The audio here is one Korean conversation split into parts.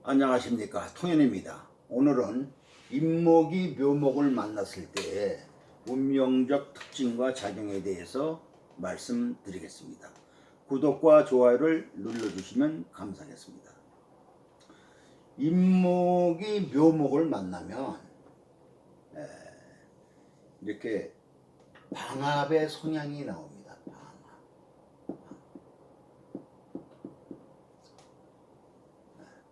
안녕하십니까, 통현입니다. 오늘은 인목이 묘목을 만났을 때의 운명적 특징과 작용에 대해서 말씀드리겠습니다. 구독과 좋아요를 눌러주시면 감사하겠습니다. 인목이 묘목을 만나면 이렇게 방압의 성향이 나옵니다.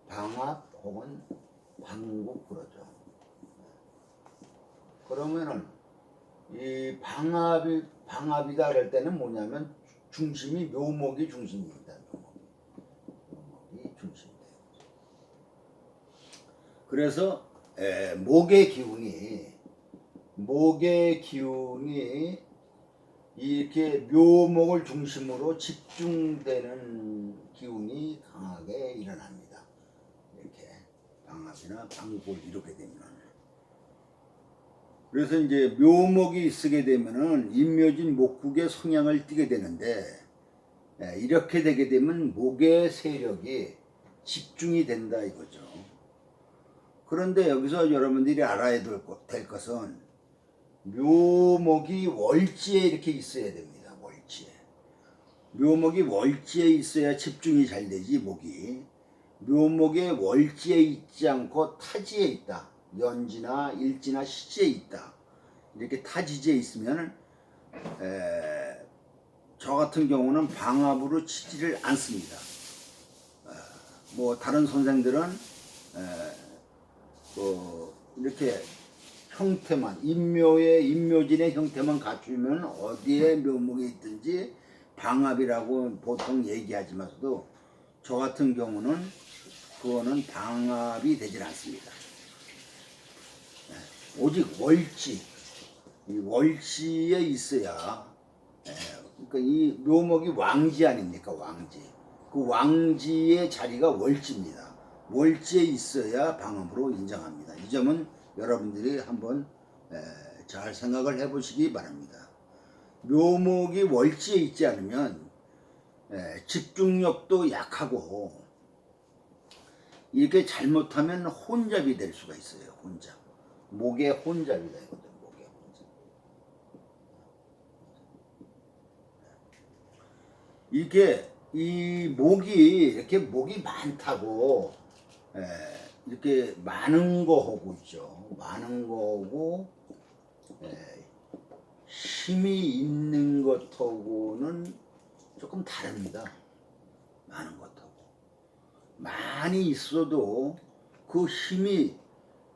방압 혹은 방국 그러죠. 그러면은 이 방압이다 그럴 때는 뭐냐면 중심이 묘목이 중심입니다. 묘목이 중심이에요. 그래서 목의 기운이 이렇게 묘목을 중심으로 집중되는 기운이 강하게 일어납니다. 이렇게 방압이나 방국을 이루게 되면, 그래서 이제 묘목이 쓰게 되면은 인묘진 목국의 성향을 띠게 되는데, 이렇게 되게 되면 목의 세력이 집중이 된다 이거죠. 그런데 여기서 여러분들이 알아야 될 것은 묘목이 월지에 이렇게 있어야 됩니다. 월지에. 묘목이 월지에 있어야 집중이 잘 되지. 목이 묘목의 월지에 있지 않고 타지에 있다, 연지나 일지나 시지에 있다, 이렇게 타지지에 있으면 저 같은 경우는 방압으로 치지를 않습니다. 뭐 다른 선생들은 이렇게 형태만, 인묘진의 형태만 갖추면 어디에 묘목이 있든지 방압이라고 보통 얘기하지만서도 저 같은 경우는 그거는 방압이 되질 않습니다. 오직 이 월지에 있어야, 그러니까 이 묘목이 왕지 아닙니까? 왕지. 그 왕지의 자리가 월지입니다. 월지에 있어야 방압으로 인정합니다. 이 점은 여러분들이 한번 잘 생각을 해보시기 바랍니다. 묘목이 월지에 있지 않으면 집중력도 약하고, 이렇게 잘못하면 혼잡이 될 수가 있어요. 혼잡. 목의 혼잡이다 이거든. 목의 혼잡. 이게 이 목이 많다고 이렇게 많은 거하고 있죠. 많은 거하고 힘이 있는 것하고는 조금 다릅니다. 많은 것하고. 많이 있어도 그 힘이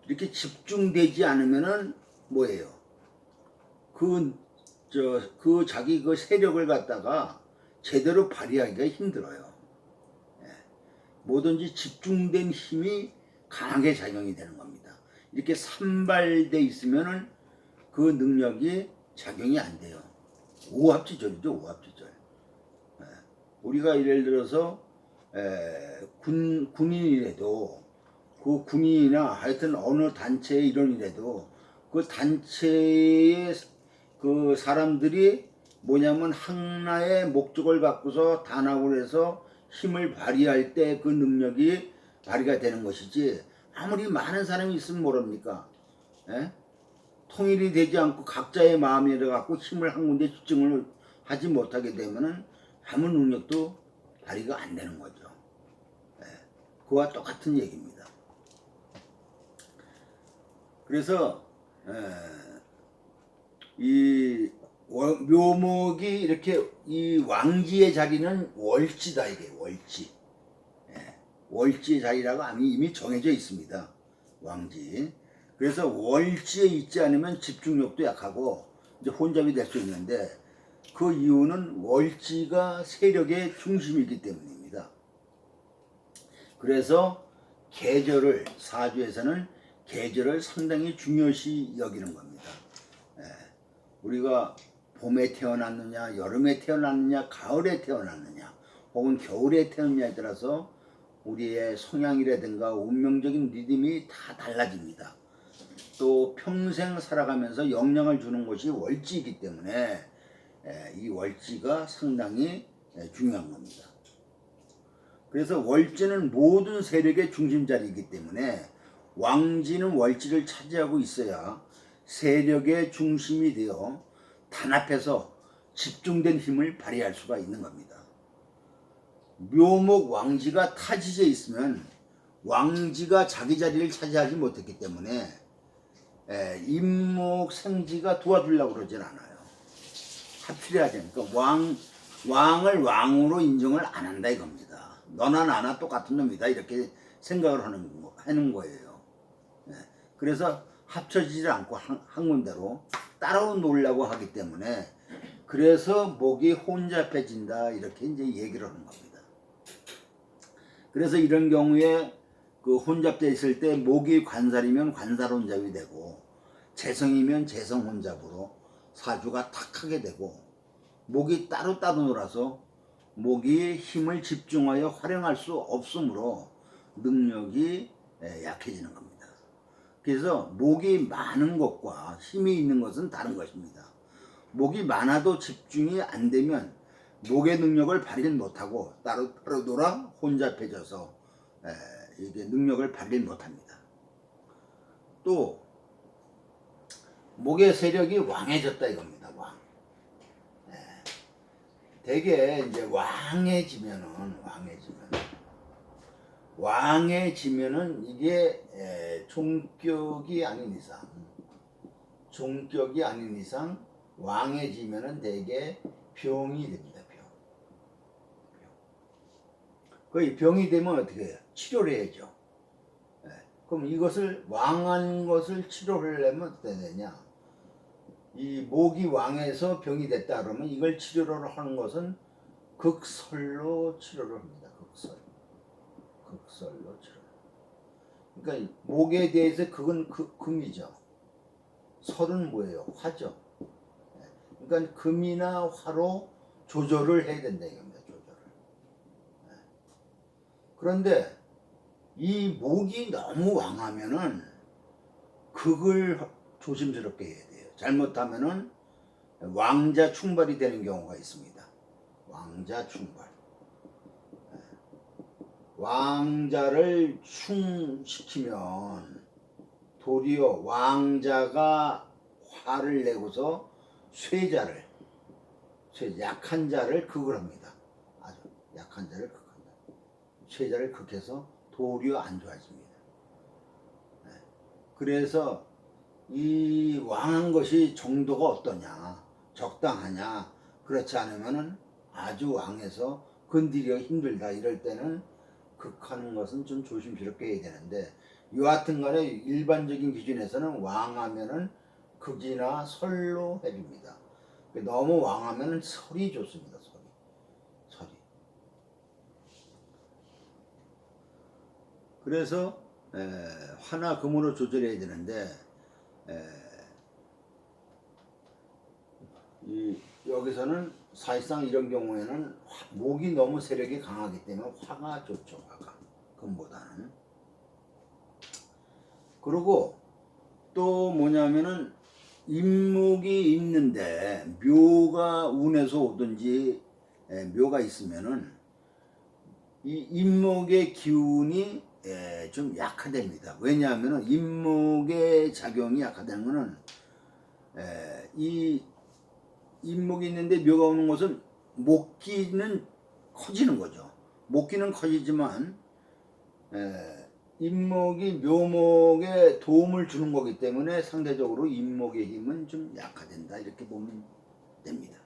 이렇게 집중되지 않으면은 뭐예요? 그 자기 그 세력을 갖다가 제대로 발휘하기가 힘들어요. 뭐든지 집중된 힘이 강하게 작용이 되는 겁니다. 이렇게 산발돼 있으면은 그 능력이 작용이 안 돼요. 오합지졸이죠, 오합지졸. 우리가 예를 들어서 군인이라도, 그 군인이나 하여튼 어느 단체의 일원이라도 그 단체의 그 사람들이 뭐냐면 하나의 목적을 갖고서 단합을 해서 힘을 발휘할 때 그 능력이 발휘가 되는 것이지, 아무리 많은 사람이 있으면 모릅니까? 통일이 되지 않고 각자의 마음이 들어갖고 힘을 한 군데 집중을 하지 못하게 되면은 아무 능력도 발휘가 안 되는 거죠. 그와 똑같은 얘기입니다. 그래서 이 묘목이 이렇게 이 왕지의 자리는 월지다. 이게 월지. 월지의 자리라고 이미 정해져 있습니다. 왕지. 그래서 월지에 있지 않으면 집중력도 약하고 이제 혼잡이 될 수 있는데, 그 이유는 월지가 세력의 중심이기 때문입니다. 그래서 사주에서는 계절을 상당히 중요시 여기는 겁니다. 우리가 봄에 태어났느냐, 여름에 태어났느냐, 가을에 태어났느냐, 혹은 겨울에 태어났느냐에 따라서 우리의 성향이라든가 운명적인 리듬이 다 달라집니다. 또 평생 살아가면서 영향을 주는 것이 월지이기 때문에 이 월지가 상당히 중요한 겁니다. 그래서 월지는 모든 세력의 중심자리이기 때문에 왕지는 월지를 차지하고 있어야 세력의 중심이 되어 단합해서 집중된 힘을 발휘할 수가 있는 겁니다. 묘목 왕지가 타지에 있으면 왕지가 자기 자리를 차지하지 못했기 때문에 임목 생지가 도와주려고 그러진 않아요. 합필해야 되니까 왕을 왕으로 인정을 안 한다 이겁니다. 너나 나나 똑같은 놈이다 이렇게 생각을 하는 거예요. 그래서 합쳐지지 않고 한 군데로 따로 놀려고 하기 때문에 그래서 목이 혼잡해진다 이렇게 이제 얘기를 하는 겁니다. 그래서 이런 경우에 그 혼잡돼 있을 때 목이 관살이면 관살 혼잡이 되고 재성이면 재성 혼잡으로 사주가 탁하게 되고 목이 따로 놀아서 목이 힘을 집중하여 활용할 수 없으므로 능력이 약해지는 겁니다. 그래서 목이 많은 것과 힘이 있는 것은 다른 것입니다. 목이 많아도 집중이 안 되면 목의 능력을 발휘 못하고 따로 놀아 혼잡해져서 이게 능력을 발휘 못합니다. 또 목의 세력이 왕해졌다 이겁니다. 대개 이제 왕해지면은 이게 종격이 아닌 이상 왕해지면은 대개 병이 됩니다. 거의 병이 되면 어떻게 해요? 치료를 해야죠. 그럼 이것을 왕한 것을 치료를 하려면 어떻게 되냐? 이 목이 왕해서 병이 됐다 그러면 이걸 치료를 하는 것은 극설로 치료를 합니다. 극설로 치료. 그러니까 목에 대해서 극은 금이죠. 설은 뭐예요? 화죠. 그러니까 금이나 화로 조절을 해야 된다 이겁니다. 조절을. 그런데 이 목이 너무 왕하면은 극을 조심스럽게 해야 돼요. 잘못하면은 왕자 충발이 되는 경우가 있습니다. 왕자 충발. 왕자를 충시키면 도리어 왕자가 화를 내고서 약한 자를 극을 합니다. 아주 약한 자를 극한다. 쇠자를 극해서 도리어 안 좋아집니다. 그래서 이 왕한 것이 정도가 어떠냐, 적당하냐, 그렇지 않으면은 아주 왕해서 건드리기가 힘들다 이럴 때는 극하는 것은 좀 조심스럽게 해야 되는데 여하튼 간에 일반적인 기준에서는 왕하면은 극이나 설로 해줍니다. 너무 왕하면은 설이 좋습니다. 설이. 그래서 화나 금으로 조절해야 되는데 여기서는 사실상 이런 경우에는 목이 너무 세력이 강하기 때문에 화가 좋죠. 화가 금보다는. 그리고 또 뭐냐면은 임목이 있는데 묘가 운에서 오든지 묘가 있으면은 이 임목의 기운이 좀 약화됩니다. 왜냐하면은 임목의 작용이 약화되는 거는 이 임목이 있는데 묘가 오는 것은 목기는 커지는 거죠. 목기는 커지지만 임목이 묘목에 도움을 주는 거기 때문에 상대적으로 임목의 힘은 좀 약화된다 이렇게 보면 됩니다.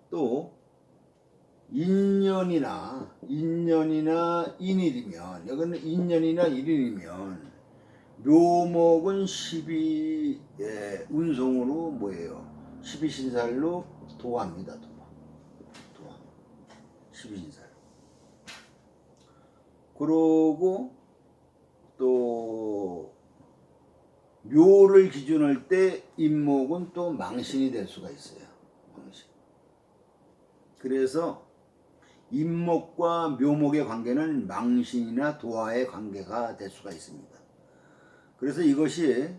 또 인년이나 인일이면 여기는 인년이나 인일이면 묘목은 12 운송으로 뭐예요? 12신살로 도화입니다. 도화 12신살. 그러고 또 묘를 기준할 때 임목은 또 망신이 될 수가 있어요. 망신. 그래서 임목과 묘목의 관계는 망신이나 도화의 관계가 될 수가 있습니다. 그래서 이것이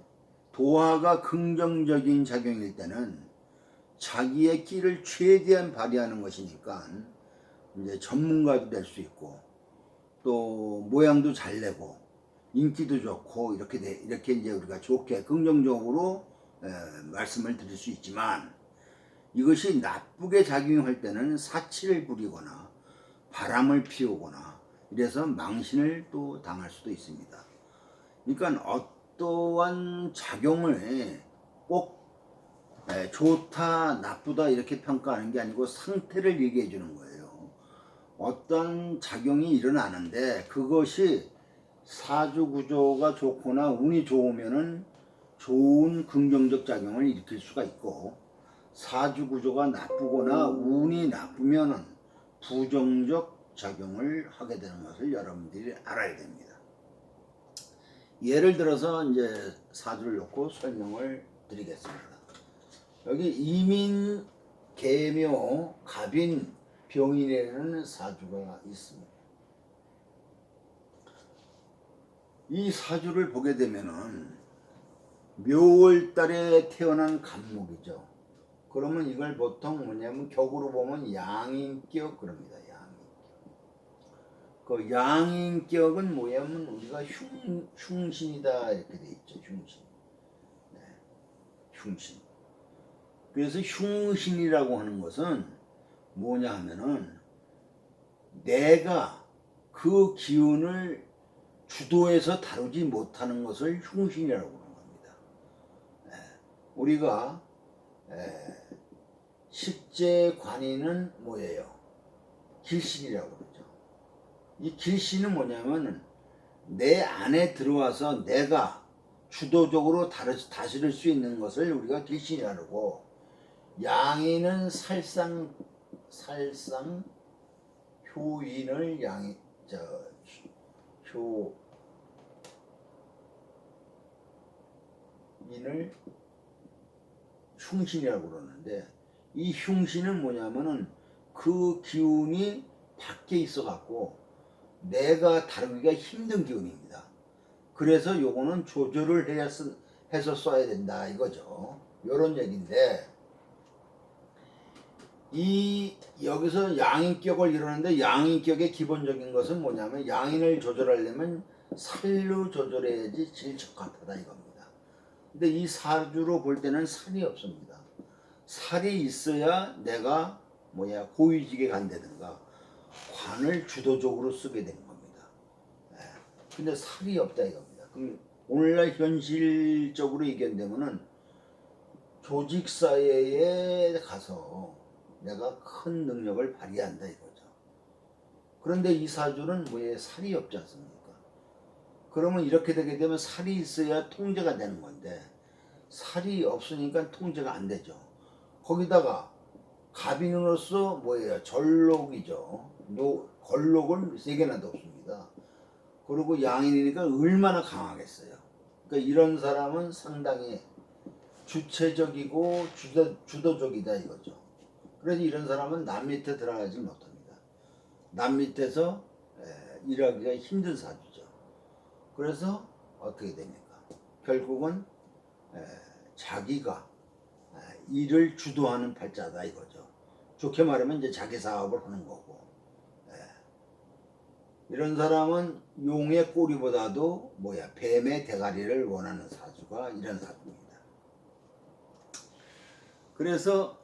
도화가 긍정적인 작용일 때는 자기의 끼를 최대한 발휘하는 것이니까 이제 전문가도 될 수 있고 또 모양도 잘 내고 인기도 좋고 이렇게 이제 우리가 좋게 긍정적으로 말씀을 드릴 수 있지만 이것이 나쁘게 작용할 때는 사치를 부리거나 바람을 피우거나 이래서 망신을 또 당할 수도 있습니다. 그러니까 어떠한 작용을 꼭 좋다 나쁘다 이렇게 평가하는 게 아니고 상태를 얘기해 주는 거예요. 어떤 작용이 일어나는데 그것이 사주 구조가 좋거나 운이 좋으면은 좋은 긍정적 작용을 일으킬 수가 있고 사주 구조가 나쁘거나 운이 나쁘면은 부정적 작용을 하게 되는 것을 여러분들이 알아야 됩니다. 예를 들어서 이제 사주를 놓고 설명을 드리겠습니다. 여기 이민, 계묘, 갑인, 병인이라는 사주가 있습니다. 이 사주를 보게 되면은 묘월달에 태어난 간목이죠. 그러면 이걸 보통 뭐냐면 격으로 보면 양인격 그럽니다. 그 양인격은 뭐냐면 우리가 흉신이다 이렇게 돼 있죠. 흉신. 네, 흉신. 그래서 흉신이라고 하는 것은 뭐냐 하면은 내가 그 기운을 주도해서 다루지 못하는 것을 흉신이라고 하는 겁니다. 우리가 식재관이는 뭐예요? 길신이라고 그러죠. 이 길신은 뭐냐면 내 안에 들어와서 내가 주도적으로 다스릴 수 있는 것을 우리가 길신이라고, 양인은 살상 효인을 효인을 흉신이라고 그러는데 이 흉신은 뭐냐면은 그 기운이 밖에 있어 갖고 내가 다루기가 힘든 기운입니다. 그래서 요거는 조절을 해서 써야 된다 이거죠. 요런 얘기인데 여기서 양인격을 이루는데 양인격의 기본적인 것은 뭐냐면 양인을 조절하려면 살로 조절해야지 제일 적합하다 이겁니다. 근데 이 사주로 볼 때는 살이 없습니다. 살이 있어야 내가 고위직에 간다든가 관을 주도적으로 쓰게 되는 겁니다. 근데 살이 없다 이겁니다. 그럼 오늘날 현실적으로 얘기한다면은 조직사회에 가서 내가 큰 능력을 발휘한다 이거죠. 그런데 이 사주는 살이 없지 않습니까? 그러면 이렇게 되게 되면 살이 있어야 통제가 되는 건데 살이 없으니까 통제가 안 되죠. 거기다가 갑인으로서 전록이죠. 걸록은 3개나 없습니다. 그리고 양인이니까 얼마나 강하겠어요. 그러니까 이런 사람은 상당히 주체적이고 주도적이다 이거죠. 그래서 이런 사람은 남 밑에 들어가지 못합니다. 남 밑에서 일하기가 힘든 사주죠. 그래서 어떻게 됩니까? 결국은 자기가 일을 주도하는 팔자다 이거죠. 좋게 말하면 이제 자기 사업을 하는 거고. 이런 사람은 용의 꼬리보다도 뱀의 대가리를 원하는 사주가 이런 사주입니다. 그래서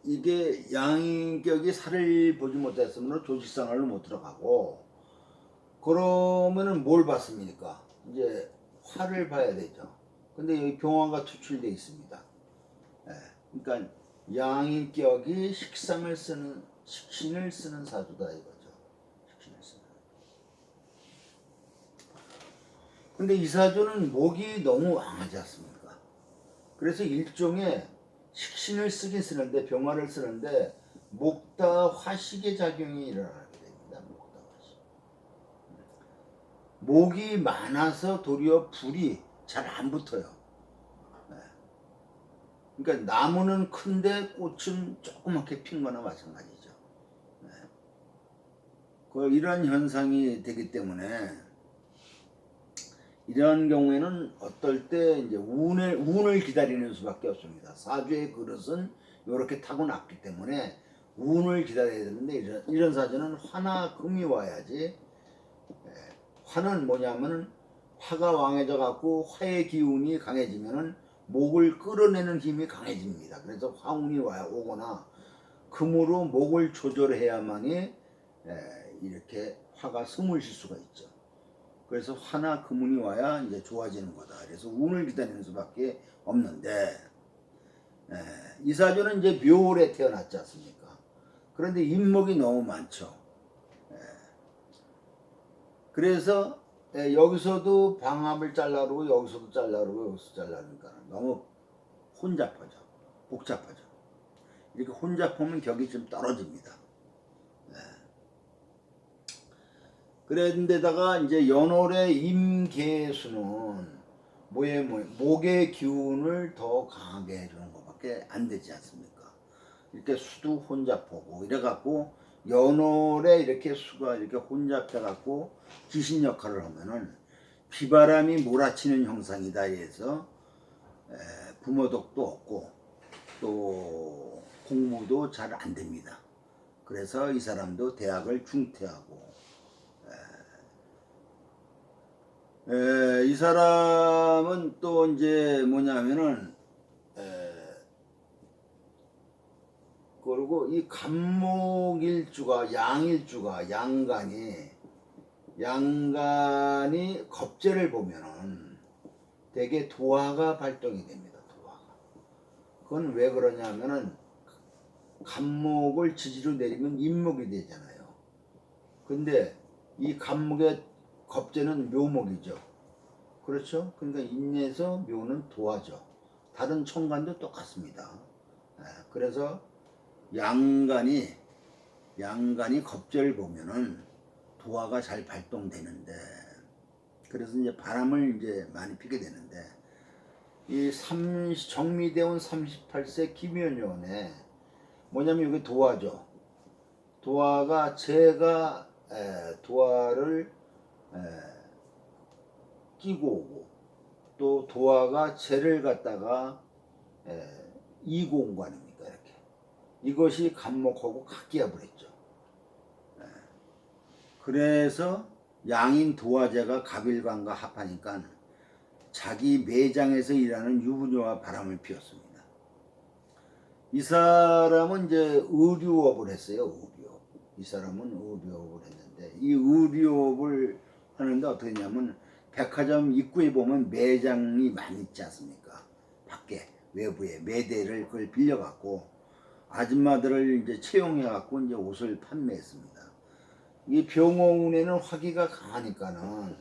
이게 양인격이 살을 보지 못했으면 조직생활을 못 들어가고, 그러면은 뭘 봤습니까? 이제 화를 봐야 되죠. 근데 여기 병화가 투출되어 있습니다. 그러니까 양인격이 식신을 쓰는 사주다 이거죠. 식신을 쓰는. 근데 이 사주는 목이 너무 왕하지 않습니까? 그래서 일종의 식신을 쓰긴 쓰는데 병화를 쓰는데 목다 화식의 작용이 일어나게 됩니다. 목다 화식. 목이 많아서 도리어 불이 잘 안 붙어요. 그러니까 나무는 큰데 꽃은 조그맣게 핀 거나 마찬가지죠. 이런 현상이 되기 때문에 이런 경우에는 어떨 때 이제 운을 기다리는 수밖에 없습니다. 사주의 그릇은 이렇게 타고났기 때문에 운을 기다려야 되는데 이런 사주는 화나 금이 와야지. 화는 뭐냐면은 화가 왕해져 갖고 화의 기운이 강해지면은 목을 끌어내는 힘이 강해집니다. 그래서 화운이 오거나 금으로 목을 조절해야만이 이렇게 화가 스물 쉴 수가 있죠. 그래서 화나 금운이 와야 이제 좋아지는 거다. 그래서 운을 기다리는 수밖에 없는데, 이 사주는 이제 묘월에 태어났지 않습니까? 그런데 인목이 너무 많죠. 그래서 여기서도 방합을 잘라르고 여기서도 잘라르고 여기서 잘라르니까 너무 혼잡하죠. 복잡하죠. 이렇게 혼잡하면 격이 좀 떨어집니다. 그런데다가 이제 연월의 임계수는 목의 기운을 더 강하게 해주는 것밖에 안 되지 않습니까? 이렇게 수도 혼잡하고 이래갖고 연월에 이렇게 수가 이렇게 혼잡해갖고 귀신 역할을 하면은 비바람이 몰아치는 형상이다 해서 부모덕도 없고 또 공부도 잘 안 됩니다. 그래서 이 사람도 대학을 중퇴하고 이 사람은 또 이제 뭐냐면은 그리고 이 간목일주가 양일주가 양간이 겁재를 보면은 되게 도화가 발동이 됩니다. 도화가. 그건 왜 그러냐면은 간목을 지지로 내리면 인목이 되잖아요. 근데 이 간목의 겁재는 묘목이죠. 그렇죠? 그러니까 인에서 묘는 도화죠. 다른 천간도 똑같습니다. 그래서 양간이 겁재를 보면은 도화가 잘 발동되는데, 그래서 이제 바람을 이제 많이 피게 되는데, 이 정미대원 38세 김연요원에 뭐냐면 이게 도화죠. 도화가 제가 도화를 끼고 오고 또 도화가 재를 갖다가 이고 온 거 아닙니까? 이렇게 이것이 간목하고 각기합을 했죠. 그래서 양인 도화재가 갑일관과 합하니까 자기 매장에서 일하는 유부녀와 바람을 피웠습니다. 이 사람은 이제 의류업을 했어요. 의류업. 이 사람은 의류업을 했는데 이 의류업을 하는데 어떻게 했냐면 백화점 입구에 보면 매장이 많이 있지 않습니까? 밖에 외부에 매대를 그걸 빌려갖고 아줌마들을 이제 채용해갖고 이제 옷을 판매했습니다. 이 병원에는 화기가 강하니까는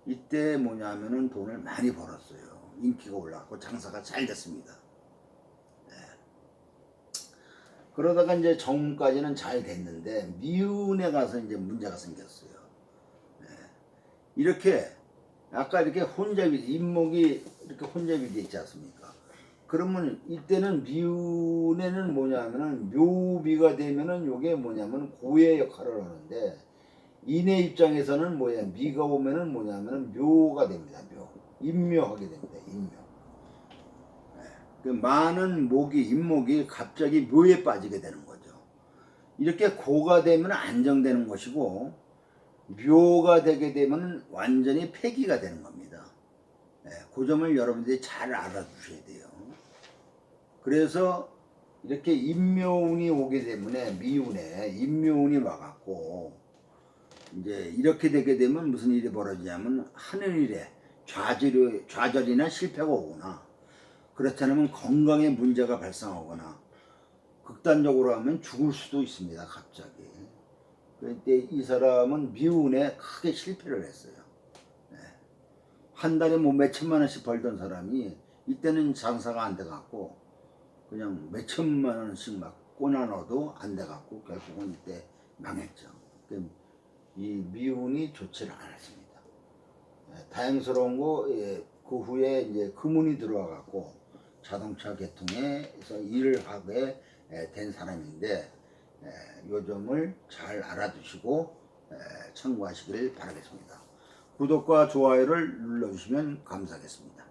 이때 뭐냐면은 돈을 많이 벌었어요. 인기가 올라갔고 장사가 잘 됐습니다. 그러다가 이제 정까지는 잘 됐는데 미운에 가서 이제 문제가 생겼어요. 이렇게 아까 이렇게 혼잡이 인목이 이렇게 혼잡이 돼 있지 않습니까? 그러면 이때는 미운에는 뭐냐면은 묘비가 되면은 요게 뭐냐면 고의 역할을 하는데 인의 입장에서는 미가 오면은 뭐냐면은 묘가 됩니다. 인묘하게 됩니다. 인묘. 그 많은 인목이 갑자기 묘에 빠지게 되는 거죠. 이렇게 고가 되면 안정되는 것이고 묘가 되게 되면 완전히 폐기가 되는 겁니다. 그 점을 여러분들이 잘 알아두셔야 돼요. 그래서 이렇게 인묘운이 오게 때문에 미운에 인묘운이 와갖고 이제 이렇게 되게 되면 무슨 일이 벌어지냐면 하늘일에 좌절이나 실패가 오거나 그렇지 않으면 건강에 문제가 발생하거나 극단적으로 하면 죽을 수도 있습니다. 갑자기. 그때 이 사람은 미운에 크게 실패를 했어요. 한 달에 몇 천만 원씩 벌던 사람이 이때는 장사가 안 돼갖고 그냥 몇 천만 원씩 막 꼬나 넣어도 안 돼갖고 결국은 이때 망했죠. 이 미운이 좋지를 않았습니다. 다행스러운 거 그 후에 이제 금운이 들어와갖고 자동차 계통에서 일을 하게 된 사람인데 요 점을 잘 알아두시고 참고하시길 바라겠습니다. 구독과 좋아요를 눌러주시면 감사하겠습니다.